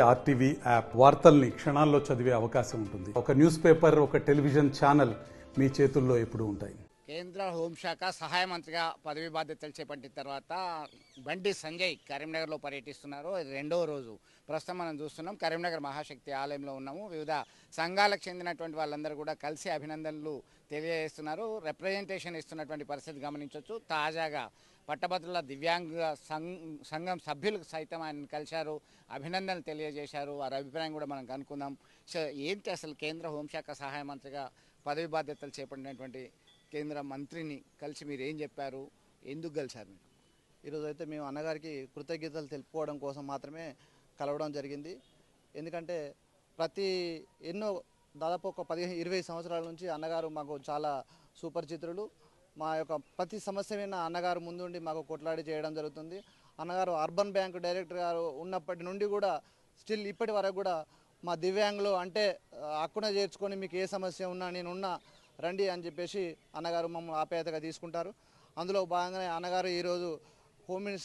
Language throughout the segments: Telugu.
ఆర్టీవీ యాప్ వార్తల్ని క్షణాల్లో చదివే అవకాశం ఉంటుంది. ఒక న్యూస్ పేపర్, ఒక టెలివిజన్ ఛానల్ మీ చేతుల్లో ఎప్పుడూ ఉంటాయి. కేంద్ర హోంశాఖ సహాయ మంత్రిగా పదవి బాధ్యతలు చేపట్టిన తర్వాత బండి సంజయ్ కరీంనగర్లో పర్యటిస్తున్నారు. రెండో రోజు ప్రస్తుతం మనం చూస్తున్నాం. కరీంనగర్ మహాశక్తి ఆలయంలో ఉన్నాము. వివిధ సంఘాలకు చెందినటువంటి వాళ్ళందరూ కూడా కలిసి అభినందనలు తెలియజేస్తున్నారు. రిప్రజెంటేషన్ ఇస్తున్నటువంటి పరిస్థితి గమనించవచ్చు. తాజాగా పట్టభద్రుల దివ్యాంగ సంఘం సభ్యులు సైతం ఆయన కలిశారు, అభినందనలు తెలియజేశారు. వారి అభిప్రాయం కూడా మనం కనుక్కుందాం. సో ఏంటి అసలు కేంద్ర హోంశాఖ సహాయ మంత్రిగా పదవి బాధ్యతలు చేపట్టినటువంటి కేంద్ర మంత్రిని కలిసి మీరు ఏం చెప్పారు, ఎందుకు కలిశారు? ఈరోజు అయితే మేము అన్నగారికి కృతజ్ఞతలు తెలుపుకోవడం కోసం మాత్రమే కలవడం జరిగింది. ఎందుకంటే దాదాపు ఒక 15-20 సంవత్సరాల నుంచి అన్నగారు మాకు చాలా సుపరిచితులు. మా యొక్క ప్రతి సమస్య మీద అన్నగారు ముందుండి మాకు కొట్లాడి చేయడం జరుగుతుంది. అన్నగారు అర్బన్ బ్యాంక్ డైరెక్టర్ గారు ఉన్నప్పటి నుండి కూడా స్టిల్ ఇప్పటి వరకు కూడా మా దివ్యాంగులు అంటే హక్కున చేర్చుకొని మీకు ఏ సమస్య ఉన్నా నేనున్నా రండి అని చెప్పేసి అన్నగారు మమ్మల్ని ఆప్యాయతగా తీసుకుంటారు. అందులో భాగంగానే అన్నగారు ఈరోజు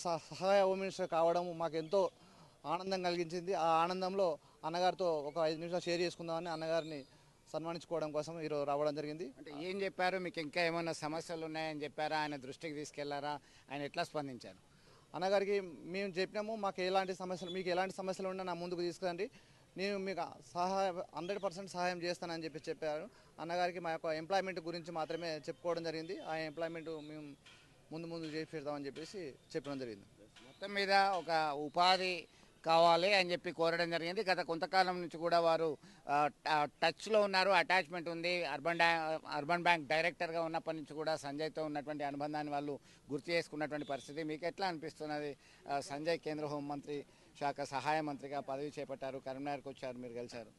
సహాయ హోమ్ మినిస్టర్ కావడం మాకు ఎంతో ఆనందం కలిగించింది. ఆ ఆనందంలో అన్నగారితో ఒక 5 నిమిషాలు షేర్ చేసుకుందామని అన్నగారిని సన్మానించుకోవడం కోసం ఈరోజు రావడం జరిగింది. అంటే ఏం చెప్పారు? మీకు ఇంకా ఏమైనా సమస్యలు ఉన్నాయని చెప్పారా? ఆయన దృష్టికి తీసుకెళ్లారా? ఆయన ఎట్లా స్పందించారు? అన్నగారికి మేము చెప్పినాము, మీకు ఎలాంటి సమస్యలు ఉన్నా నా ముందుకు తీసుకురండి, నేను మీకు 100% సహాయం చేస్తానని చెప్పారు. అన్నగారికి మా యొక్క ఎంప్లాయ్మెంట్ గురించి మాత్రమే చెప్పుకోవడం జరిగింది. ఆ ఎంప్లాయ్మెంట్ మేము ముందు చేసి పెడతామని చెప్పేసి చెప్పడం జరిగింది. మొత్తం మీద ఒక ఉపాధి కావాలి అని చెప్పి కోరడం జరిగింది. గత కొంతకాలం నుంచి కూడా వారు టచ్లో ఉన్నారు, అటాచ్మెంట్ ఉంది. అర్బన్ బ్యాంక్ డైరెక్టర్గా ఉన్నప్పటి నుంచి కూడా సంజయ్తో ఉన్నటువంటి అనుబంధాన్ని వాళ్ళు గుర్తు చేసుకున్నటువంటి పరిస్థితి. మీకు ఎట్లా అనిపిస్తున్నది? సంజయ్ కేంద్ర హోంమంత్రి శాఖ సహాయ మంత్రిగా పదవి చేపట్టారు, కరీంనగర్కి వచ్చారు, మీరు కలిశారు.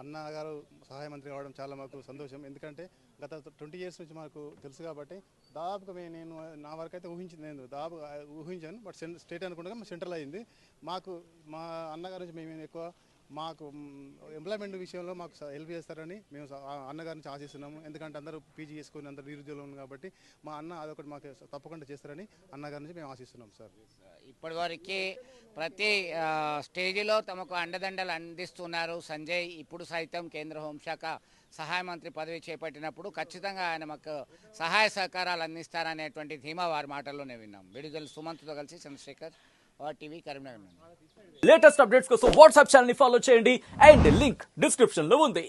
అన్నగారు సహాయ మంత్రి కావడం చాలా మాకు సంతోషం. ఎందుకంటే గత 20 years నుంచి మాకు తెలుసు కాబట్టి దాదాపుగా నేను నా వరకు అయితే ఊహించాను. బట్ స్టేట్ అనుకుంటే సెంట్రల్ అయింది. మా అన్నగారి నుంచి మేము ఎక్కువ మాకు ఎంప్లాయ్మెంట్ విషయంలో మాకు హెల్ప్ చేస్తారని మేము అన్నగారి నుంచి ఆశిస్తున్నాము. ఎందుకంటే అందరూ పీజీ చేసుకుని అందరూ నిరుద్యోగంలో ఉంది కాబట్టి మా అన్న అదొకటి మాకు తప్పకుండా చేస్తారని అన్నగారి నుంచి మేము ఆశిస్తున్నాం సార్. ఇప్పటివరకు ప్రతి స్టేజిలో తమకు అండదండలు అందిస్తున్నారు సంజయ్. ఇప్పుడు సైతం కేంద్ర హోంశాఖ సహాయ మంత్రి పదవి చేపట్టినప్పుడు ఖచ్చితంగా ఆయన మాకు సహాయ సహకారాలు అందిస్తారనేటువంటి ధీమా వారి మాటల్లోనే విన్నాం. విడుదల సుమంత్తో కలిసి Chandrashekar, TV, Karimnagar. Latest updates కోసం వాట్సాప్ ఛానల్ ని ఫాలో చేయండి అండ్ లింక్ డిస్క్రిప్షన్ లో ఉంది.